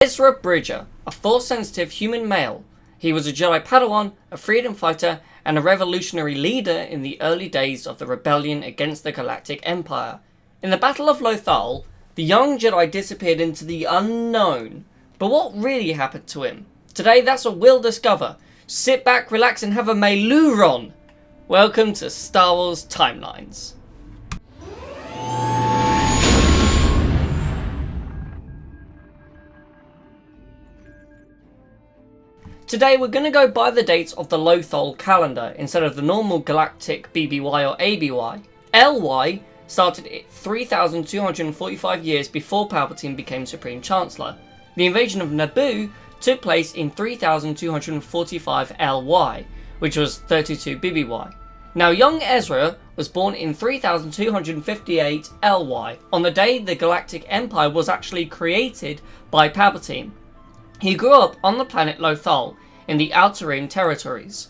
Ezra Bridger, a Force-sensitive human male. He was a Jedi Padawan, a freedom fighter, and a revolutionary leader in the early days of the rebellion against the Galactic Empire. In the Battle of Lothal, the young Jedi disappeared into the unknown. But what really happened to him? Today, that's what we'll discover. Sit back, relax, and have a Meiluron. Welcome to Star Wars Timelines. Today we're going to go by the dates of the Lothal calendar instead of the normal galactic BBY or ABY. LY started 3,245 years before Palpatine became Supreme Chancellor. The invasion of Naboo took place in 3,245 LY, which was 32 BBY. Now young Ezra was born in 3,258 LY, on the day the Galactic Empire was actually created by Palpatine. He grew up on the planet Lothal in the Outer Rim territories.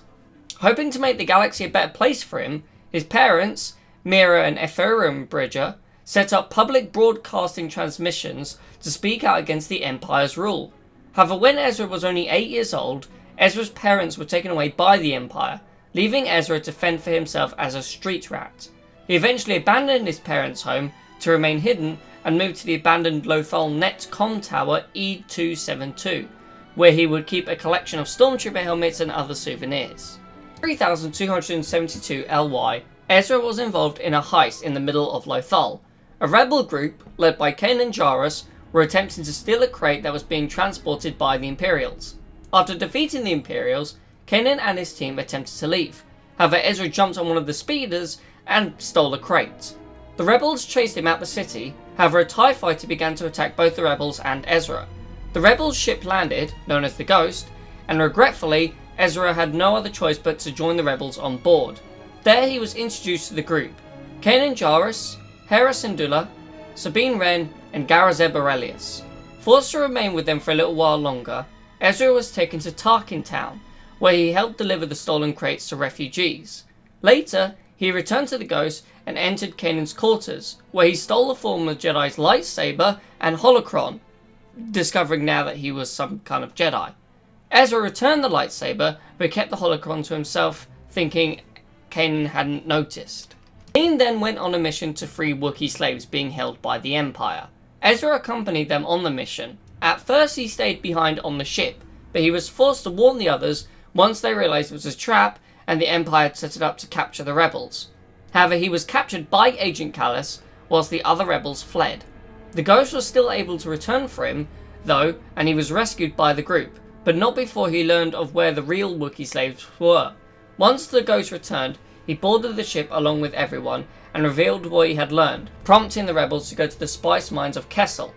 Hoping to make the galaxy a better place for him, his parents, Mira and Ezra Bridger, set up public broadcasting transmissions to speak out against the Empire's rule. However, when Ezra was only 8 years old, Ezra's parents were taken away by the Empire, leaving Ezra to fend for himself as a street rat. He eventually abandoned his parents' home to remain hidden and moved to the abandoned Lothal Net Com Tower E272, where he would keep a collection of Stormtrooper helmets and other souvenirs. 3,272 LY, Ezra was involved in a heist in the middle of Lothal. A rebel group, led by Kanan Jarrus, were attempting to steal a crate that was being transported by the Imperials. After defeating the Imperials, Kanan and his team attempted to leave. However, Ezra jumped on one of the speeders and stole the crate. The rebels chased him out the city. However, a TIE fighter began to attack both the rebels and Ezra. The rebels' ship landed, known as the Ghost, and regretfully, Ezra had no other choice but to join the rebels on board. There he was introduced to the group: Kanan Jarrus, Hera Syndulla, Sabine Wren, and Garazeb Aurelius. Forced to remain with them for a little while longer, Ezra was taken to Tarkin Town, where he helped deliver the stolen crates to refugees. Later, he returned to the Ghost and entered Kanan's quarters, where he stole the former Jedi's lightsaber and holocron, discovering now that he was some kind of Jedi. Ezra returned the lightsaber, but kept the holocron to himself, thinking Kanan hadn't noticed. Kanan then went on a mission to free Wookiee slaves being held by the Empire. Ezra accompanied them on the mission. At first he stayed behind on the ship, but he was forced to warn the others once they realized it was a trap and the Empire had set it up to capture the rebels. However, he was captured by Agent Kallus whilst the other rebels fled. The Ghost was still able to return for him, though, and he was rescued by the group, but not before he learned of where the real Wookiee slaves were. Once the Ghost returned, he boarded the ship along with everyone and revealed what he had learned, prompting the rebels to go to the spice mines of Kessel.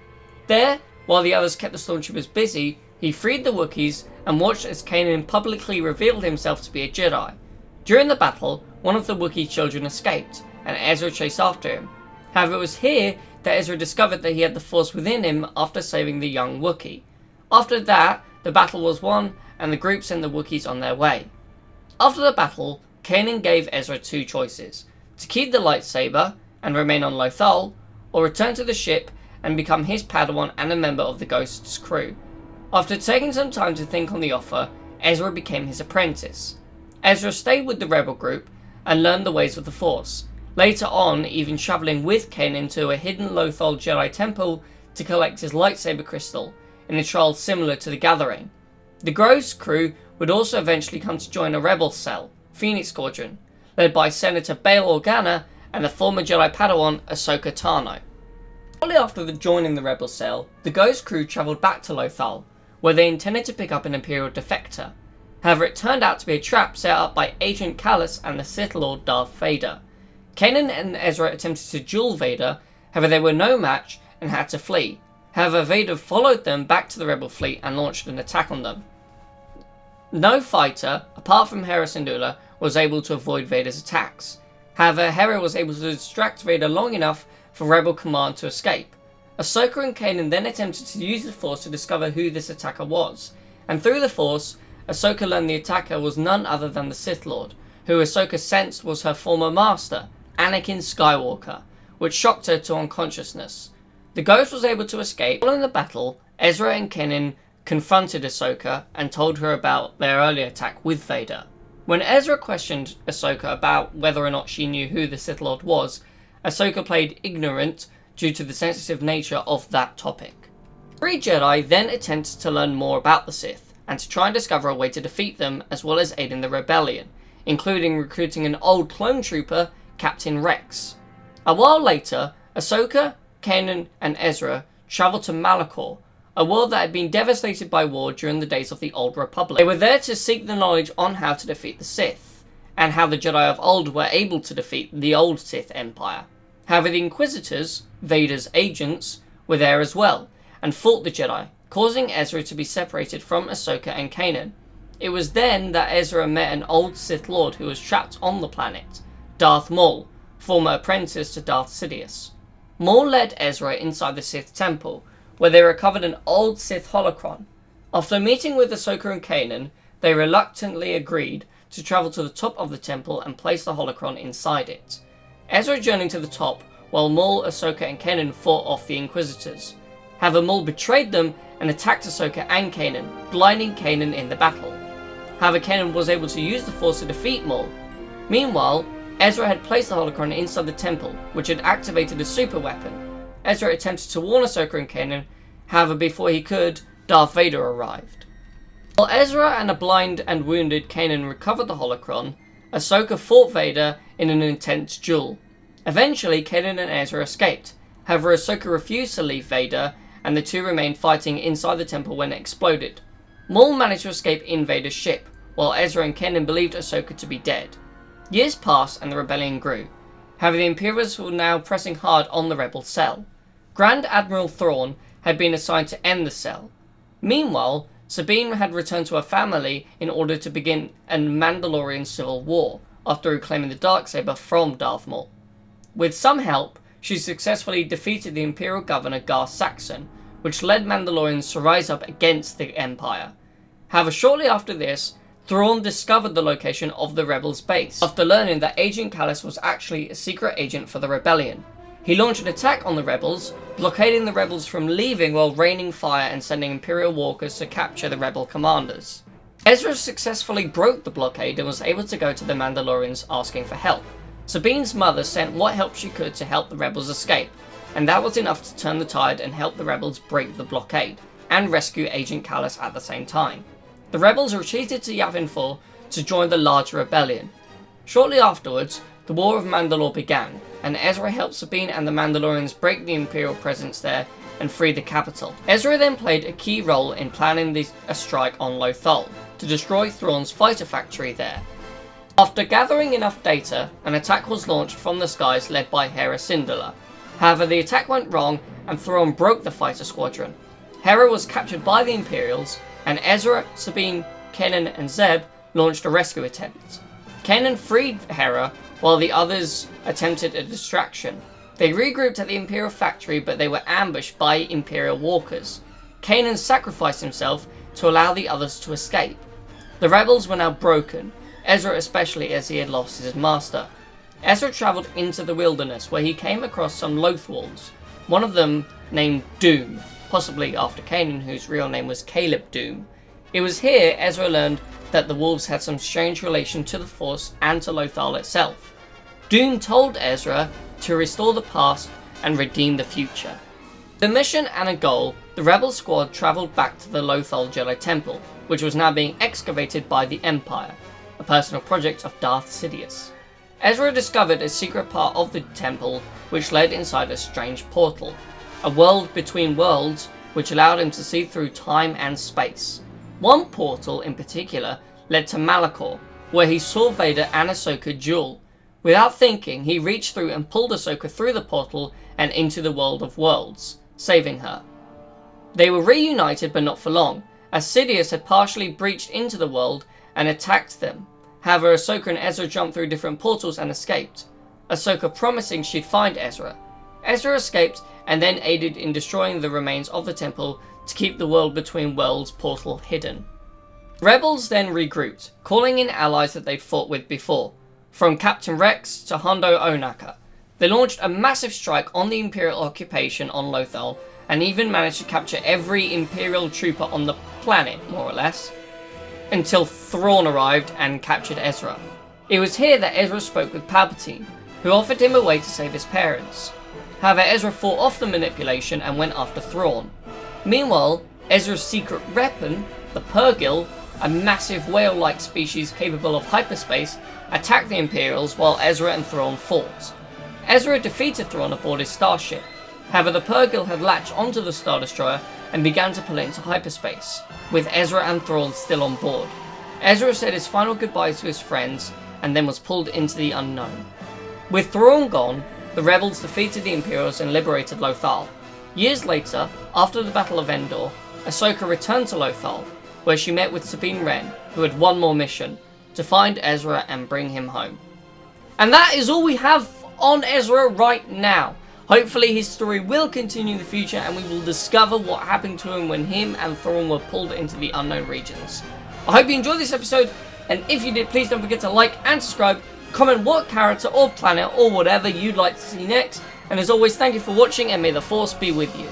There, while the others kept the stormtroopers busy, he freed the Wookiees and watched as Kanan publicly revealed himself to be a Jedi. During the battle, one of the Wookiee children escaped, and Ezra chased after him. However, it was here that Ezra discovered that he had the Force within him after saving the young Wookiee. After that, the battle was won, and the group sent the Wookiees on their way. After the battle, Kanan gave Ezra two choices: to keep the lightsaber and remain on Lothal, or return to the ship and become his Padawan and a member of the Ghost's crew. After taking some time to think on the offer, Ezra became his apprentice. Ezra stayed with the rebel group and learned the ways of the Force, later on even travelling with Kanan to a hidden Lothal Jedi temple to collect his lightsaber crystal, in a trial similar to the Gathering. The Ghost crew would also eventually come to join a rebel cell, Phoenix Squadron, led by Senator Bail Organa and the former Jedi Padawan Ahsoka Tano. Shortly after joining the rebel cell, the Ghost crew travelled back to Lothal, where they intended to pick up an Imperial defector. However, it turned out to be a trap set up by Agent Kallus and the Sith Lord Darth Vader. Kanan and Ezra attempted to duel Vader, however they were no match and had to flee. However, Vader followed them back to the rebel fleet and launched an attack on them. No fighter, apart from Hera Syndulla, was able to avoid Vader's attacks. However, Hera was able to distract Vader long enough for rebel command to escape. Ahsoka and Kanan then attempted to use the Force to discover who this attacker was, and through the Force, Ahsoka learned the attacker was none other than the Sith Lord, who Ahsoka sensed was her former master, Anakin Skywalker, which shocked her to unconsciousness. The Ghost was able to escape. Following the battle, Ezra and Kanan confronted Ahsoka and told her about their earlier attack with Vader. When Ezra questioned Ahsoka about whether or not she knew who the Sith Lord was, Ahsoka played ignorant due to the sensitive nature of that topic. Three Jedi then attempted to learn more about the Sith, and to try and discover a way to defeat them as well as aid in the rebellion, including recruiting an old clone trooper, Captain Rex. A while later, Ahsoka, Kanan, and Ezra travelled to Malachor, a world that had been devastated by war during the days of the Old Republic. They were there to seek the knowledge on how to defeat the Sith, and how the Jedi of old were able to defeat the old Sith Empire. However, the Inquisitors, Vader's agents, were there as well, and fought the Jedi, causing Ezra to be separated from Ahsoka and Kanan. It was then that Ezra met an old Sith Lord who was trapped on the planet, Darth Maul, former apprentice to Darth Sidious. Maul led Ezra inside the Sith Temple, where they recovered an old Sith holocron. After meeting with Ahsoka and Kanan, they reluctantly agreed to travel to the top of the temple and place the holocron inside it. Ezra journeyed to the top, while Maul, Ahsoka and Kanan fought off the Inquisitors. However, Maul betrayed them and attacked Ahsoka and Kanan, blinding Kanan in the battle. However, Kanan was able to use the Force to defeat Maul. Meanwhile, Ezra had placed the holocron inside the temple, which had activated a super weapon. Ezra attempted to warn Ahsoka and Kanan, however before he could, Darth Vader arrived. While Ezra and a blind and wounded Kanan recovered the holocron, Ahsoka fought Vader in an intense duel. Eventually, Kanan and Ezra escaped. However, Ahsoka refused to leave Vader, and the two remained fighting inside the temple when it exploded. Maul managed to escape in Vader's ship, while Ezra and Kanan believed Ahsoka to be dead. Years passed and the rebellion grew. However, the Imperials were now pressing hard on the rebel cell. Grand Admiral Thrawn had been assigned to end the cell. Meanwhile, Sabine had returned to her family in order to begin a Mandalorian civil war, after reclaiming the Darksaber from Darth Maul. With some help, she successfully defeated the Imperial Governor Gar Saxon, which led Mandalorians to rise up against the Empire. However, shortly after this, Thrawn discovered the location of the rebels' base, after learning that Agent Kallus was actually a secret agent for the rebellion. He launched an attack on the rebels, blockading the rebels from leaving while raining fire and sending Imperial walkers to capture the rebel commanders. Ezra successfully broke the blockade and was able to go to the Mandalorians asking for help. Sabine's mother sent what help she could to help the rebels escape, and that was enough to turn the tide and help the rebels break the blockade, and rescue Agent Kallus at the same time. The rebels retreated to Yavin 4 to join the larger rebellion. Shortly afterwards, the War of Mandalore began, and Ezra helped Sabine and the Mandalorians break the Imperial presence there and free the capital. Ezra then played a key role in planning a strike on Lothal, to destroy Thrawn's fighter factory there. After gathering enough data, an attack was launched from the skies led by Hera Syndulla. However, the attack went wrong and Thrawn broke the fighter squadron. Hera was captured by the Imperials, and Ezra, Sabine, Kanan and Zeb launched a rescue attempt. Kanan freed Hera while the others attempted a distraction. They regrouped at the Imperial factory, but they were ambushed by Imperial walkers. Kanan sacrificed himself to allow the others to escape. The rebels were now broken, Ezra especially as he had lost his master. Ezra travelled into the wilderness where he came across some Lothwolves, one of them named Doom, possibly after Kanan, whose real name was Caleb Doom. It was here Ezra learned that the wolves had some strange relation to the Force and to Lothal itself. Doom told Ezra to restore the past and redeem the future. The mission and a goal, the rebel squad travelled back to the Lothal Jedi Temple, which was now being excavated by the Empire, a personal project of Darth Sidious. Ezra discovered a secret part of the temple which led inside a strange portal, a world between worlds which allowed him to see through time and space. One portal in particular led to Malachor, where he saw Vader and Ahsoka duel. Without thinking, he reached through and pulled Ahsoka through the portal and into the world of worlds, saving her. They were reunited, but not for long, as Sidious had partially breached into the world and attacked them. However, Ahsoka and Ezra jumped through different portals and escaped, Ahsoka promising she'd find Ezra. Ezra escaped and then aided in destroying the remains of the temple to keep the world between worlds portal hidden. Rebels then regrouped, calling in allies that they'd fought with before, from Captain Rex to Hondo Ohnaka. They launched a massive strike on the Imperial occupation on Lothal, and even managed to capture every Imperial trooper on the planet, more or less, until Thrawn arrived and captured Ezra. It was here that Ezra spoke with Palpatine, who offered him a way to save his parents. However, Ezra fought off the manipulation and went after Thrawn. Meanwhile, Ezra's secret weapon, the Purrgil, a massive whale-like species capable of hyperspace, attacked the Imperials while Ezra and Thrawn fought. Ezra defeated Thrawn aboard his starship. However, the Purrgil had latched onto the Star Destroyer and began to pull it into hyperspace, with Ezra and Thrawn still on board. Ezra said his final goodbyes to his friends and then was pulled into the unknown. With Thrawn gone, the rebels defeated the Imperials and liberated Lothal. Years later, after the Battle of Endor, Ahsoka returned to Lothal, where she met with Sabine Wren, who had one more mission, to find Ezra and bring him home. And that is all we have on Ezra right now. Hopefully his story will continue in the future and we will discover what happened to him when him and Thrawn were pulled into the unknown regions. I hope you enjoyed this episode, and if you did, please don't forget to like and subscribe, comment what character or planet or whatever you'd like to see next, and as always, thank you for watching and may the Force be with you.